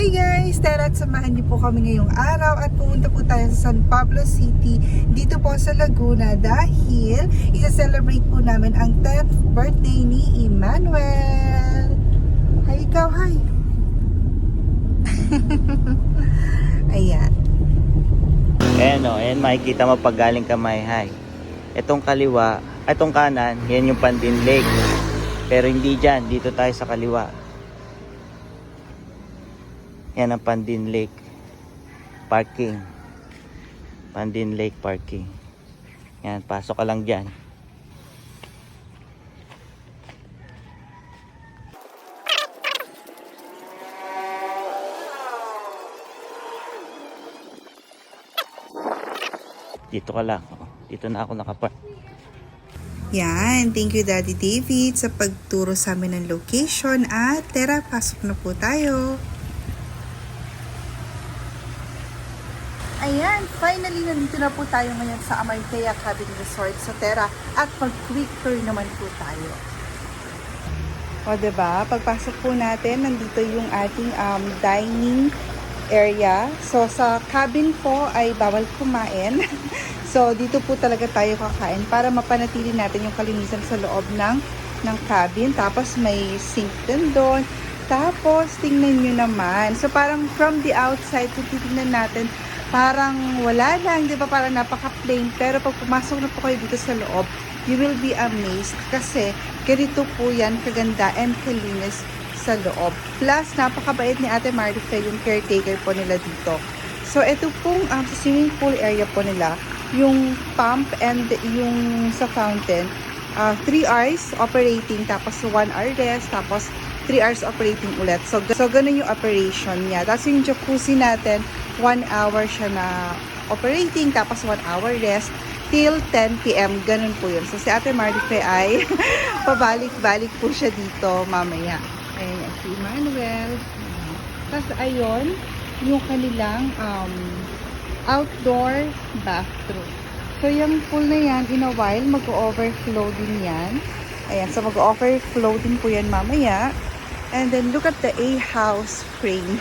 Hi guys! Tara't samahan niyo po kami ngayong araw at pumunta po tayo sa San Pablo City dito po sa Laguna dahil isa-celebrate po namin ang 10th birthday ni Emmanuel. Hi ikaw, hi! Ayan. Ayan o, ayan makikita mo pag galing ka Mayhay. Itong kaliwa, itong kanan, yan yung Pandin Lake. Pero hindi dyan, dito tayo sa kaliwa. Yan ang Pandin Lake Parking. Pandin Lake Parking. Yan, pasok ka lang dyan. Dito ka lang. Dito na ako nakapark. Yan, thank you Daddy David sa pagturo sa amin ng location at tara, pasok na po tayo. Ayan, finally nandito na po tayo ngayon sa Amartea Cabin Resort sa Terra at mag-quick tour naman po tayo. O diba, pagpasok po natin, nandito yung ating dining area. So sa cabin po ay bawal kumain. So dito po talaga tayo kakain para mapanatili natin yung kalinisan sa loob ng cabin. Tapos may sink din doon. Tapos tingnan nyo naman. So parang from the outside, kung titignan natin, parang wala lang, di ba? Parang napaka-plain. Pero pag pumasok na po kayo dito sa loob, you will be amazed kasi ganito po yan kaganda and kalinis sa loob. Plus, napakabait ni Ate Marife yung caretaker po nila dito. So, ito pong sa swimming pool area po nila, yung pump and yung sa fountain, 3 hours operating, tapos 1 hour rest, tapos 3 hours operating ulit. So ganun yung operation niya. Tapos yung jacuzzi natin, 1 hour siya na operating, tapos 1 hour rest till 10 PM. Ganun po yun. So si Ate Marife ay pabalik-balik po siya dito mamaya. Ayan, si Emmanuel. Tapos ayun, yung kanilang outdoor bathroom. So yung pool na yan, in a while, mag-overflow din yan. Ayan, so mag-overflow din po yan mamaya. And then, look at the A-house frame.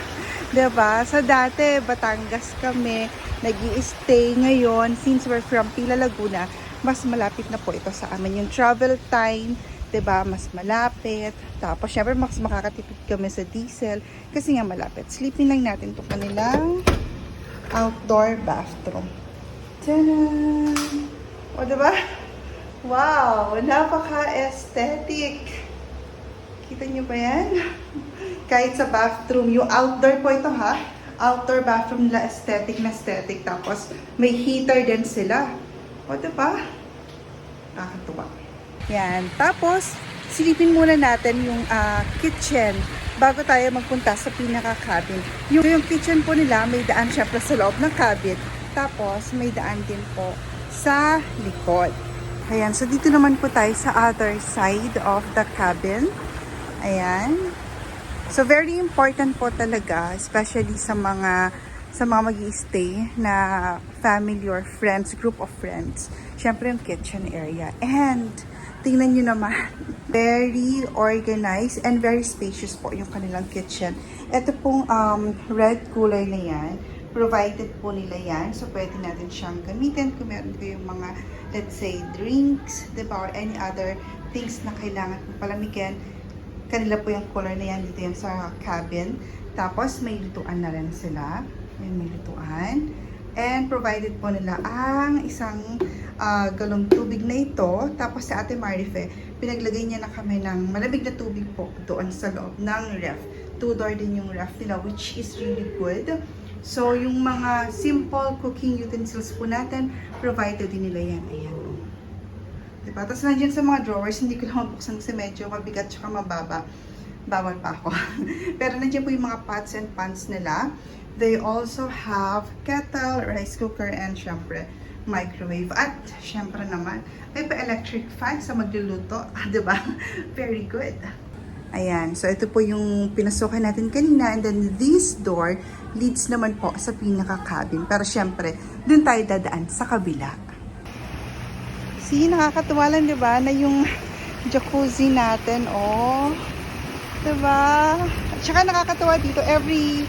Diba? Sa dati, Batangas kami, nag-i-stay ngayon. Since we're from Pila, Laguna, mas malapit na po ito sa amin. Yung travel time, diba? Mas malapit. Tapos, syempre, mas makakatipid kami sa diesel. Kasi nga malapit. Sleeping lang natin ito kanilang outdoor bathroom. Tadaan! O, diba? Wow! Napaka-aesthetic! Kita nyo ba yan? Kahit sa bathroom, yung outdoor po ito ha. Outdoor bathroom nila, aesthetic na aesthetic. Tapos, may heater din sila. O, diba? Nakakatuwa. Yan. Tapos, silipin muna natin yung kitchen bago tayo magpunta sa pinaka-cabin. Yung kitchen po nila, may daan syempre sa loob ng cabin. Tapos, may daan din po sa likod. Ayan. So, dito naman po tayo sa other side of the cabin. Ayan. So, very important po talaga, especially sa mga mag-i-stay na family or friends, group of friends. Siyempre, yung kitchen area. And, tingnan nyo naman, very organized and very spacious po yung kanilang kitchen. Ito pong red kulay na yan. Provided po nila yan. So, pwede natin siyang gamitin kung meron kayong mga, let's say, drinks, diba? Or any other things na kailangan pong palamigin. Kanila po yung color na yan dito yan sa cabin. Tapos, may lutuan na rin sila. May lutuan. And provided po nila ang isang galong tubig na ito. Tapos, sa Ate Marife, pinaglagay niya na kami ng malamig na tubig po doon sa loob ng ref. 2-door din yung ref nila, which is really good. So, yung mga simple cooking utensils po natin, provided din nila yan. Ayan. Diba? Tapos nandiyan sa mga drawers, hindi ko lang mabuksan kasi medyo mabigat tsaka mababa. Bawal pa ako. Pero nandiyan po yung mga pots and pans nila. They also have kettle, rice cooker, and syempre, microwave. At syempre naman, may pa-electric fan sa magluluto. Diba? Very good. Ayan. So, ito po yung pinasukan natin kanina. And then, this door leads naman po sa pinaka-cabin. Pero syempre, dun tayo dadaan sa kabila. See, nakakatuwa lang, diba? Na yung jacuzzi natin, oh. Diba? At saka nakakatuwa dito, every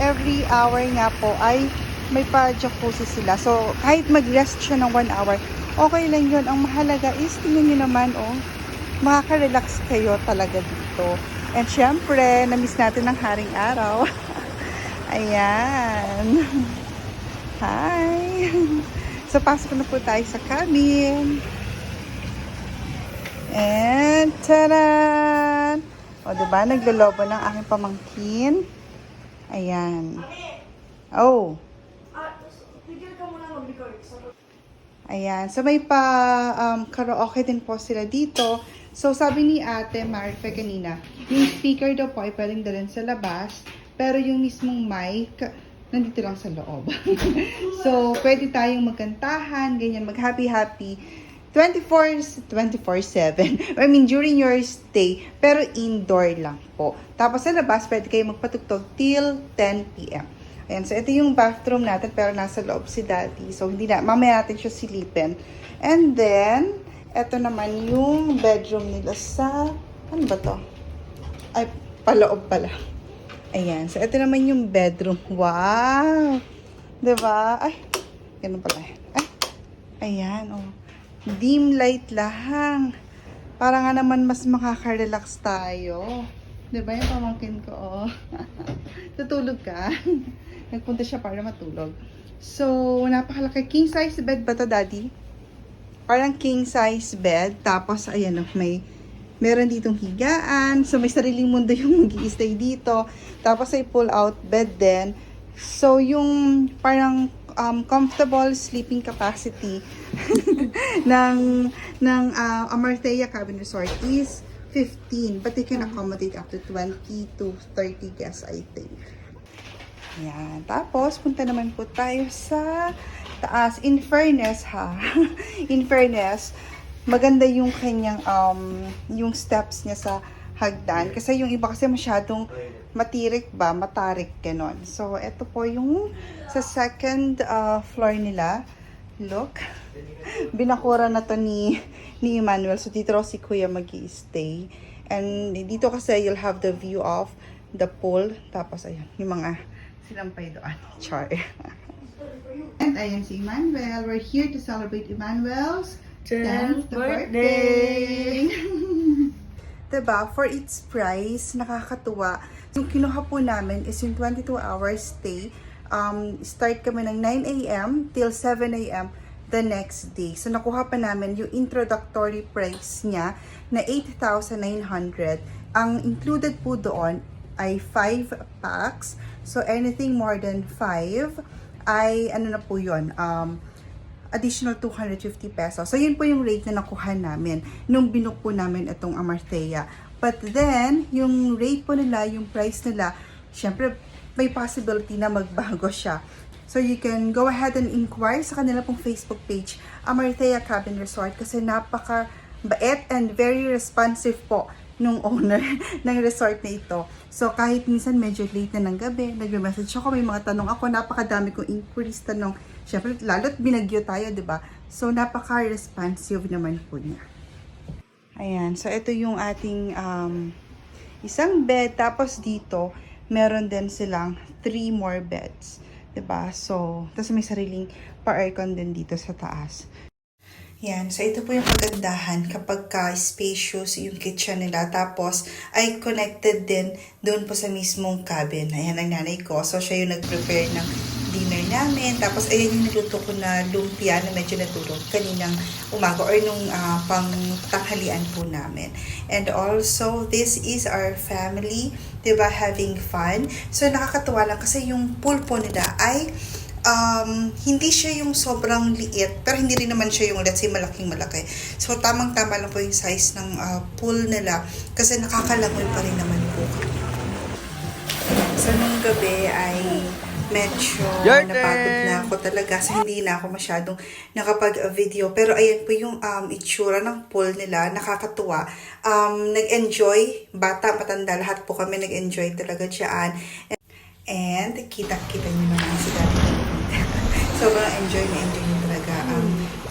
every hour nga po ay may pa-jacuzzi sila. So, kahit mag-rest siya ng 1 hour, okay lang yun. Ang mahalaga is, tingnan nyo naman, makaka-relax kayo talaga dito. And syempre, na-miss natin ang haring araw. Ayan. Hi! So, pasok na po tayo sa cabin. And, taran! O, diba? Naglolobo ng aking pamangkin. Ayan. Oh! Ayan. So, may karaoke din po sila dito. So, sabi ni Ate Marife kanina, yung speaker daw po ay pwedeng dalhin sa labas, pero yung mismong mic, nandito lang sa loob. So, pwede tayong magkantahan, ganyan, mag-happy-happy, 24/7. I mean, during your stay, pero indoor lang po. Tapos sa labas, pwede kayo magpatugtog till 10 p.m. Ayan, so ito yung bathroom natin, pero nasa loob si Daddy. So, hindi na, mamaya natin siya silipin. And then, ito naman yung bedroom nila sa, ano ba to? Ay, paloob pala. Ayan, so ito naman yung bedroom. Wow! Diba? Ay, ganun pala. Ay, ayan, oh. Dim light lang. Para nga naman mas makaka-relax tayo. Diba yung pamangkin ko, oh. Tutulog ka. Nagpunta siya para matulog. So, napakalaki. King size bed ba to, Daddy? Parang king size bed. Tapos, ayan, oh, meron ditong higaan. So, may sariling mundo yung mag-i-stay dito. Tapos, ay pull-out bed din. So, yung parang comfortable sleeping capacity ng Amartea Cabin Resort is 15. But they can accommodate up to 20 to 30 guests, I think. Yan. Tapos, punta naman po tayo sa taas. In fairness, in fairness, maganda yung kanyang, yung steps niya sa hagdan. Kasi yung iba kasi masyadong matirik ba, matarik, ganon. So, ito po yung sa second floor nila. Look. Binakura na to ni Emmanuel. So, dito raw si Kuya mag-i-stay. And dito kasi you'll have the view of the pool. Tapos, ayun, yung mga sinampay doon. Char. And ayan si Emmanuel. We're here to celebrate Emmanuel's 10th birthday. Diba? For its price, nakakatuwa. Yung kinuha po namin is yung 22 hours stay. Start kami ng 9 a.m. till 7 a.m. the next day. So, nakuha pa namin yung introductory price niya na 8,900. Ang included po doon ay 5 packs. So, anything more than 5 ay, ano na po yun, additional 250 pesos. So, yun po yung rate na nakuha namin nung binook po namin itong Amartea. But then, yung rate po nila, yung price nila, syempre, may possibility na magbago siya. So, you can go ahead and inquire sa kanila pong Facebook page, Amartea Cabin Resort, kasi napaka-bait and very responsive po nung owner ng resort na ito. So, kahit minsan medyo late na ng gabi, nagme-message ako, may mga tanong ako, napakadami kong inquiries, tanong. Syempre, lalo't binagyo tayo, di ba? So, napaka-responsive naman po niya. Ayan, so ito yung ating isang bed. Tapos dito, meron din silang 3 more beds. Diba? So, tapos may sariling pa-aircon din dito sa taas. Yan. So, ito po yung kagandahan kapag spacious yung kitchen nila. Tapos, ay connected din doon po sa mismong cabin. Ayan ang nanay ko. So, siya yung nag-prepare ng dinner namin. Tapos, ayan yung niluto ko na lumpia na medyo natulog kaninang umaga or nung pang tanghalian po namin. And also, this is our family, diba, having fun. So, nakakatuwa lang kasi yung pool po nila ay hindi siya yung sobrang liit, pero hindi rin naman siya yung, let's say, malaking-malaki. So, tamang-tama lang po yung size ng pool nila kasi nakakalangoy pa rin naman po. So, nung gabi ay medyo napagod na ako talaga. So, hindi na ako masyadong nakapag-video. Pero, ayan po yung itsura ng pool nila. Nakakatuwa. Nag-enjoy. Bata, matanda, lahat po kami nag-enjoy talaga dyan. And kita-kita nyo naman si Daddy. Sobrang enjoy na enjoy nyo talaga ang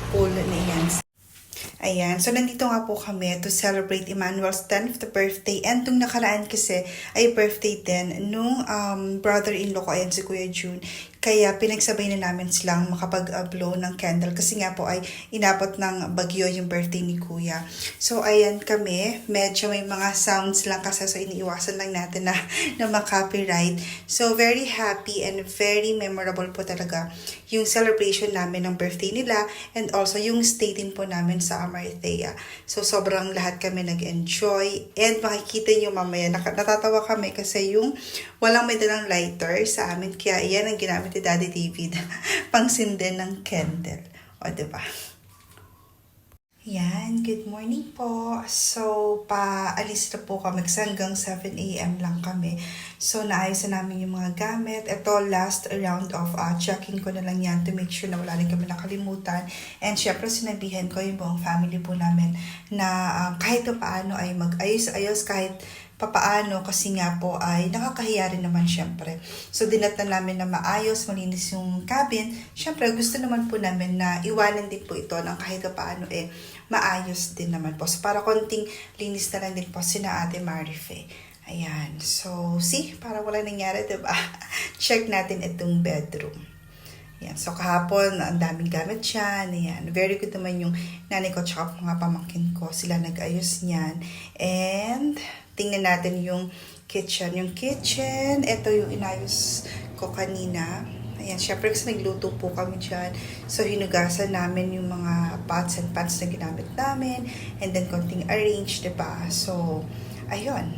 pool na yan. Ayan, so nandito nga po kami to celebrate Emmanuel's 10th birthday. And nung nakaraan kasi ay birthday din nung brother-in-law ko, ayan si Kuya June. Kaya pinagsabay na namin silang makapag-blow ng candle kasi nga po ay inabot ng bagyo yung birthday ni Kuya. So ayan kami, medyo may mga sounds lang kasi so iniiwasan lang natin na ma-copyright. So very happy and very memorable po talaga yung celebration namin ng birthday nila and also yung stay din po namin sa Amarthea. So sobrang lahat kami nag-enjoy and makikita nyo mamaya, natatawa kami kasi yung walang may dalang lighter sa amin kaya yan ang ginamit ni Daddy David pang sinden ng candle. O, diba? Yan, good morning po. So, paalis na po kami kasi hanggang 7 a.m. lang kami. So, naayos na namin yung mga gamit. Ito, last round of checking ko na lang yan to make sure na wala rin kami nakalimutan. And syempre, sinabihan ko yung buong family po namin na kahit paano ay mag-ayos-ayos kahit papaano kasi nga po ay nakakahiya rin naman syempre. So dinatan namin na maayos, malinis yung cabin. Syempre gusto naman po namin na iwanan din po ito ng kahit paano maayos din naman po. So para konting linis na lang din po sina Ate Marife. Ayan. So see, para wala nangyari, diba? Check natin itong bedroom. Ayan. So kahapon, ang daming gamit dyan. Ayan. Very good naman yung nanay ko tsaka mga pamangkin ko. Sila nag-ayos niyan. And tingnan natin yung kitchen. Yung kitchen, ito yung inayos ko kanina. Ayan, syempre kasi nagluto po kami dyan. So, hinugasan namin yung mga pots and pans na ginamit namin. And then, konting arrange, diba? So, ayun.